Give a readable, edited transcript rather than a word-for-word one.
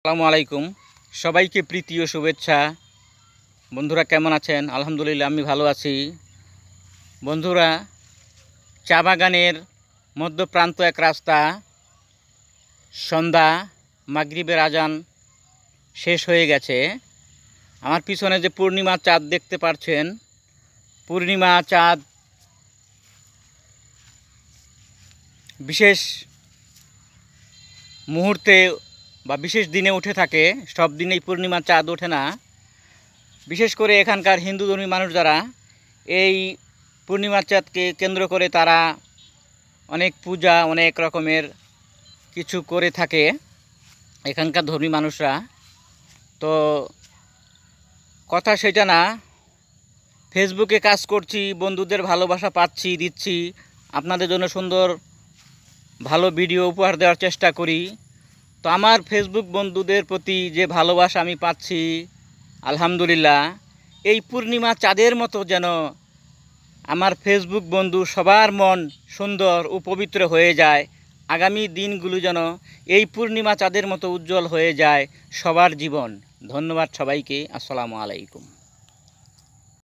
আসসালামু আলাইকুম। সবাইকে প্রীতি ও শুভেচ্ছা। বন্ধুরা কেমন আছেন? আলহামদুলিল্লাহ আমি ভালো আছি। বন্ধুরা, চা বাগানের মধ্যপ্রান্ত এক রাস্তা, সন্ধ্যা মাগরিবের আজান শেষ হয়ে গেছে। আমার পিছনে যে পূর্ণিমা চাঁদ দেখতে পাচ্ছেন, পূর্ণিমা চাঁদ বিশেষ মুহূর্তে বা বিশেষ দিনে উঠে থাকে। সব দিনেই পূর্ণিমা চাঁদ ওঠে না। বিশেষ করে এখানকার হিন্দু ধর্মী মানুষ যারা এই পূর্ণিমা চাঁদকে কেন্দ্র করে তারা অনেক পূজা অনেক রকমের কিছু করে থাকে এখানকার ধর্মী মানুষরা। তো কথা সেটা না, ফেসবুকে কাজ করছি, বন্ধুদের ভালোবাসা পাচ্ছি, দিচ্ছি, আপনাদের জন্য সুন্দর ভালো ভিডিও উপহার দেওয়ার চেষ্টা করি। তো আমার ফেসবুক বন্ধুদের প্রতি যে ভালোবাসা আমি পাচ্ছি, আলহামদুলিল্লাহ, এই পূর্ণিমা চাঁদের মতো যেন আমার ফেসবুক বন্ধু সবার মন সুন্দর ও পবিত্র হয়ে যায়। আগামী দিনগুলো যেন এই পূর্ণিমা চাঁদের মতো উজ্জ্বল হয়ে যায় সবার জীবন। ধন্যবাদ সবাইকে। আসসালামু আলাইকুম।